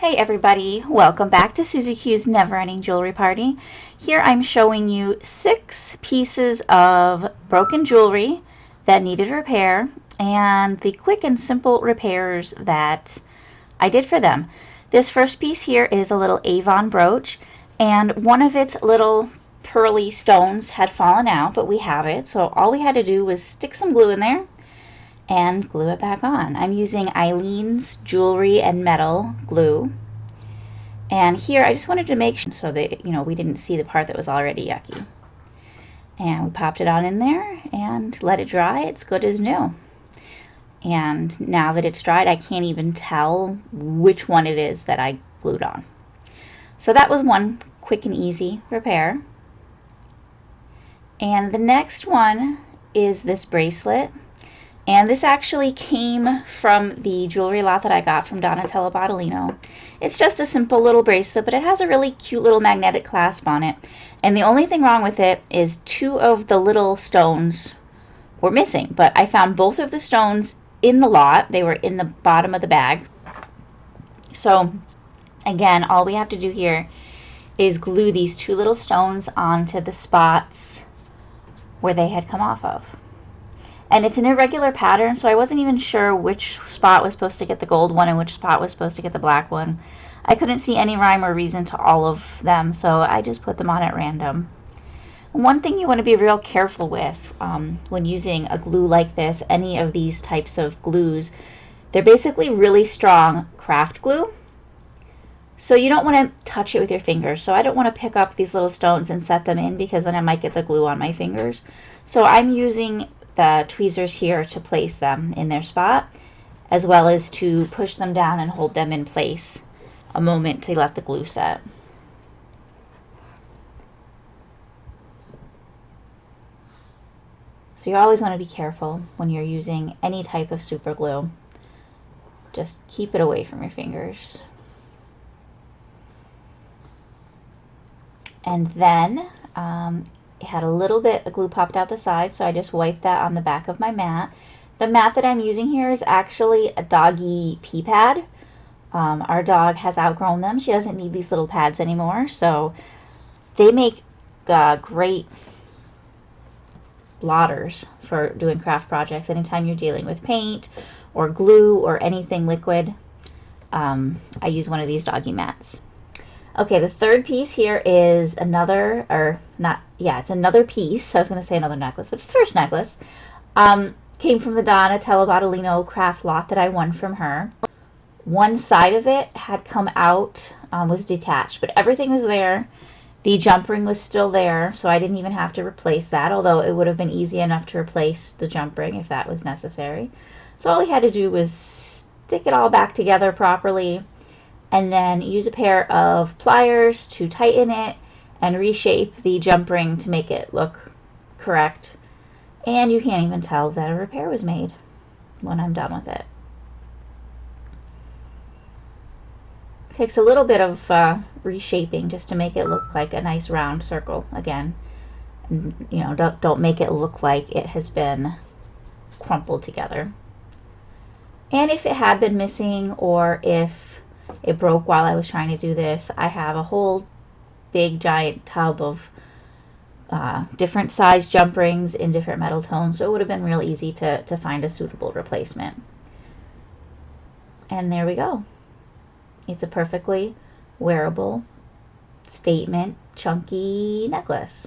Hey everybody, welcome back to SusieQ's Never Ending Jewelry Party. Here I'm showing you 6 pieces of broken jewelry that needed repair and the quick and simple repairs that I did for them. This first piece here is a little Avon brooch, and one of its little pearly stones had fallen out, but we have it, so all we had to do was stick some glue in there and glue it back on. I'm using Eileen's Jewelry and Metal glue. And here I just wanted to make sure so that, we didn't see the part that was already yucky. And we popped it on in there and let it dry. It's good as new. And now that it's dried, I can't even tell which one it is that I glued on. So that was one quick and easy repair. And the next one is this bracelet. And this actually came from the jewelry lot that I got from Donatella Bottolino. It's just a simple little bracelet, but it has a really cute little magnetic clasp on it. And the only thing wrong with it is 2 of the little stones were missing. But I found both of the stones in the lot. They were in the bottom of the bag. So again, all we have to do here is glue these 2 little stones onto the spots where they had come off of. And it's an irregular pattern, so I wasn't even sure which spot was supposed to get the gold one and which spot was supposed to get the black one. I couldn't see any rhyme or reason to all of them, so I just put them on at random. One thing you want to be real careful with when using a glue like this, any of these types of glues, they're basically really strong craft glue. So you don't want to touch it with your fingers. So I don't want to pick up these little stones and set them in because then I might get the glue on my fingers. So I'm using the tweezers here to place them in their spot, as well as to push them down and hold them in place a moment to let the glue set. So you always want to be careful when you're using any type of super glue. Just keep it away from your fingers. And then it had a little bit of glue popped out the side, so I just wiped that on the back of my mat. The mat that I'm using here is actually a doggy pee pad. Our dog has outgrown them. She doesn't need these little pads anymore, so they make great blotters for doing craft projects. Anytime you're dealing with paint or glue or anything liquid, I use one of these doggy mats. Okay, the third piece here is another, it's another piece. I was going to say another necklace, but it's the first necklace. Came from the Donatella Bottolino craft lot that I won from her. One side of it had come out, was detached, but everything was there. The jump ring was still there, so I didn't even have to replace that, although it would have been easy enough to replace the jump ring if that was necessary. So all we had to do was stick it all back together properly, and then use a pair of pliers to tighten it and reshape the jump ring to make it look correct. And you can't even tell that a repair was made when I'm done with it. It takes a little bit of reshaping just to make it look like a nice round circle again. And, don't make it look like it has been crumpled together. And if it had been missing, or if it broke while I was trying to do this, I have a whole big giant tub of different size jump rings in different metal tones, so it would have been real easy to find a suitable replacement. And there we go. It's a perfectly wearable statement chunky necklace.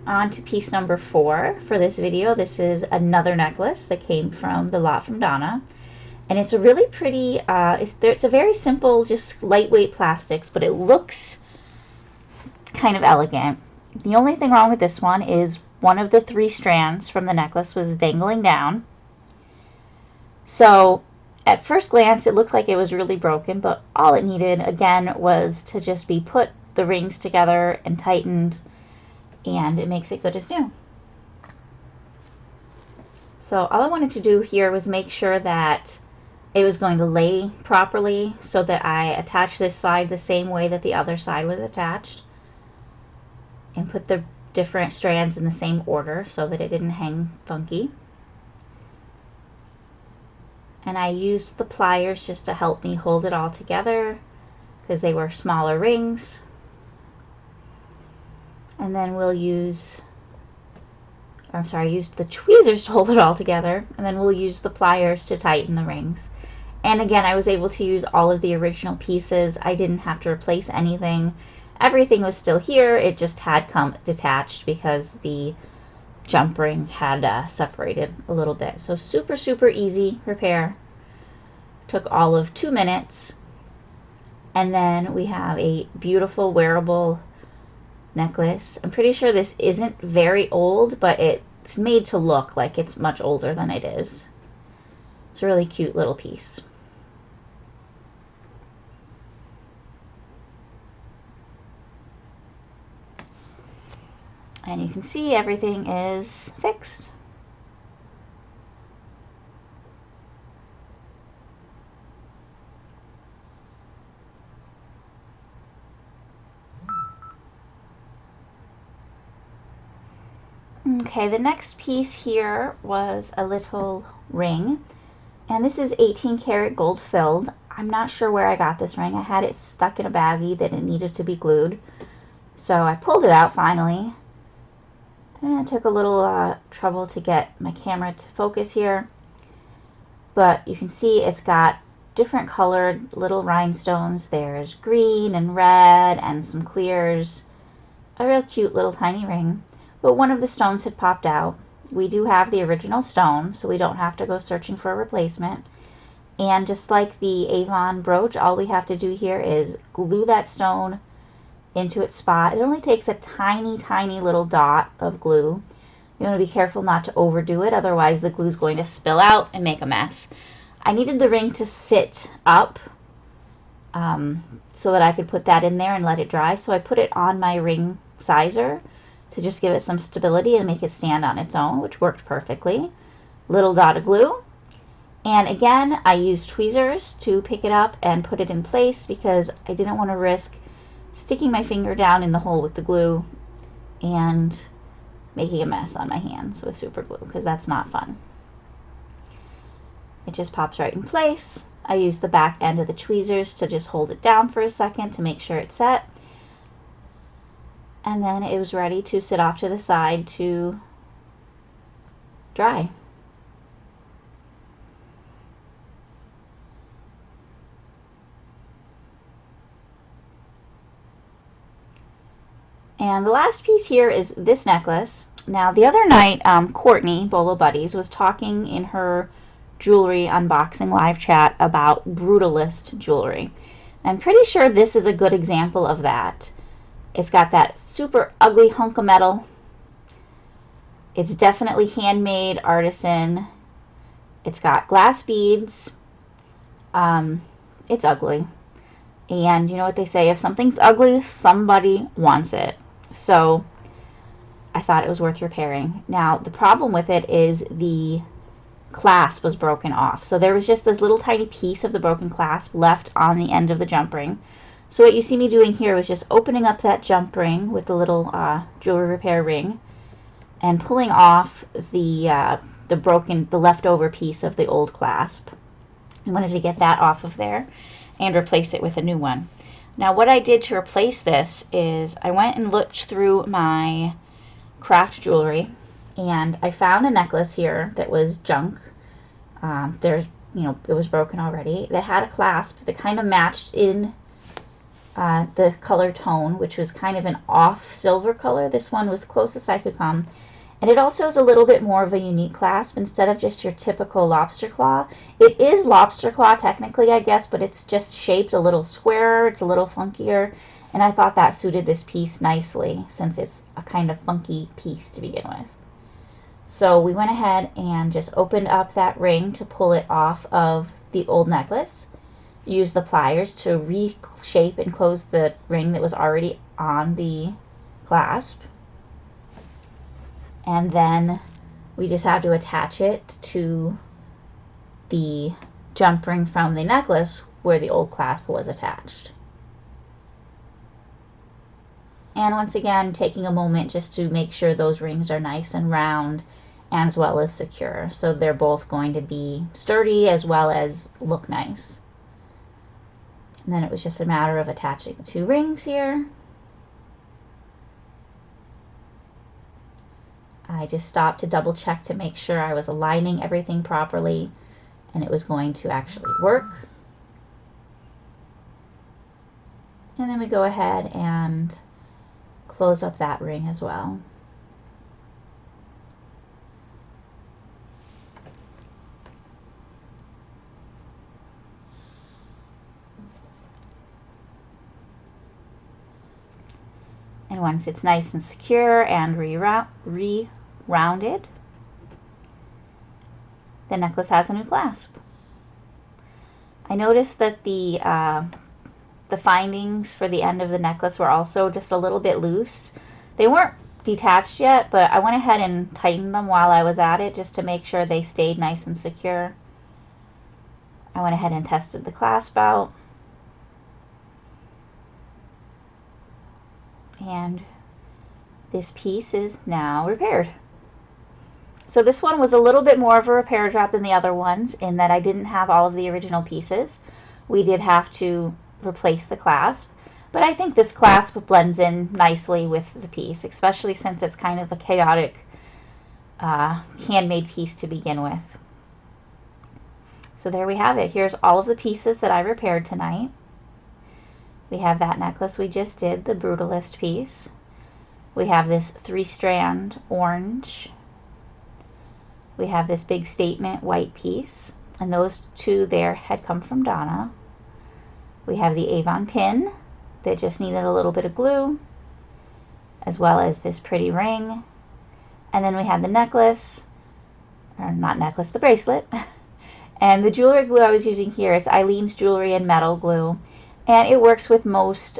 On to piece number 4 for this video. This is another necklace that came from the lot from Donna, and it's a really pretty it's a very simple, just lightweight plastics, but it looks kind of elegant. The only thing wrong with this one is one of the 3 strands from the necklace was dangling down. So at first glance it looked like it was really broken, but all it needed again was to just be put the rings together and tightened, and it makes it good as new. So all I wanted to do here was make sure that it was going to lay properly, so that I attached this side the same way that the other side was attached, and put the different strands in the same order so that it didn't hang funky. And I used the pliers just to help me hold it all together because they were smaller rings. And then we'll use, I'm sorry, I used the tweezers to hold it all together, and then we'll use the pliers to tighten the rings. And again, I was able to use all of the original pieces. I didn't have to replace anything. Everything was still here. It just had come detached because the jump ring had separated a little bit. So super, super easy repair. Took all of 2 minutes. And then we have a beautiful wearable necklace. I'm pretty sure this isn't very old, but it's made to look like it's much older than it is. It's a really cute little piece. And you can see everything is fixed. Okay, the next piece here was a little ring, and this is 18 karat gold filled. I'm not sure where I got this ring. I had it stuck in a baggie that it needed to be glued. So I pulled it out finally. And it took a little trouble to get my camera to focus here. But you can see it's got different colored little rhinestones. There's green and red and some clears. A real cute little tiny ring. But one of the stones had popped out. We do have the original stone, so we don't have to go searching for a replacement. And just like the Avon brooch, all we have to do here is glue that stone into its spot. It only takes a tiny, tiny little dot of glue. You want to be careful not to overdo it, otherwise the glue is going to spill out and make a mess. I needed the ring to sit up so that I could put that in there and let it dry. So I put it on my ring sizer to just give it some stability and make it stand on its own, which worked perfectly. Little dot of glue. And again, I used tweezers to pick it up and put it in place because I didn't want to risk sticking my finger down in the hole with the glue and making a mess on my hands with super glue, because that's not fun. It just pops right in place. I used the back end of the tweezers to just hold it down for a second to make sure it's set. And then it was ready to sit off to the side to dry. And the last piece here is this necklace. Now the other night, Courtney, Bolo Buddies, was talking in her jewelry unboxing live chat about brutalist jewelry. I'm pretty sure this is a good example of that. It's got that super ugly hunk of metal. It's definitely handmade, artisan. It's got glass beads. It's ugly. And you know what they say, if something's ugly, somebody wants it. So I thought it was worth repairing. Now the problem with it is the clasp was broken off. So there was just this little tiny piece of the broken clasp left on the end of the jump ring. So what you see me doing here was just opening up that jump ring with the little jewelry repair ring and pulling off the leftover piece of the old clasp. I wanted to get that off of there and replace it with a new one. Now what I did to replace this is I went and looked through my craft jewelry, and I found a necklace here that was junk. It was broken already. That had a clasp that kind of matched in the color tone, which was kind of an off silver color. This one was closest I could come. And it also is a little bit more of a unique clasp instead of just your typical lobster claw. It is lobster claw technically, I guess, but it's just shaped a little squarer. It's a little funkier. And I thought that suited this piece nicely since it's a kind of funky piece to begin with. So we went ahead and just opened up that ring to pull it off of the old necklace. Used the pliers to reshape and close the ring that was already on the clasp. And then we just have to attach it to the jump ring from the necklace where the old clasp was attached. And once again, taking a moment just to make sure those rings are nice and round as well as secure. So they're both going to be sturdy as well as look nice. And then it was just a matter of attaching the 2 rings here. I just stopped to double check to make sure I was aligning everything properly and it was going to actually work. And then we go ahead and close up that ring as well. And once it's nice and secure and re-rounded, the necklace has a new clasp. I noticed that the findings for the end of the necklace were also just a little bit loose. They weren't detached yet, but I went ahead and tightened them while I was at it just to make sure they stayed nice and secure. I went ahead and tested the clasp out. And this piece is now repaired. So this one was a little bit more of a repair job than the other ones in that I didn't have all of the original pieces. We did have to replace the clasp, but I think this clasp blends in nicely with the piece, especially since it's kind of a chaotic handmade piece to begin with. So there we have it. Here's all of the pieces that I repaired tonight. We have that necklace we just did, the Brutalist piece. We have this 3-strand orange. We have this big statement white piece, and those 2 there had come from Donna. We have the Avon pin that just needed a little bit of glue, as well as this pretty ring. And then we have the necklace, or not necklace, the bracelet. And the jewelry glue I was using here is Eileen's Jewelry and Metal Glue. And it works with most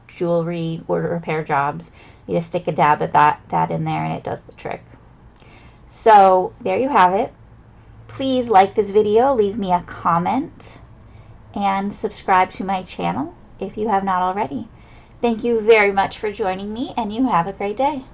jewelry or repair jobs. You just stick a dab of that in there and it does the trick. So there you have it. Please like this video, leave me a comment, and subscribe to my channel if you have not already. Thank you very much for joining me, and you have a great day.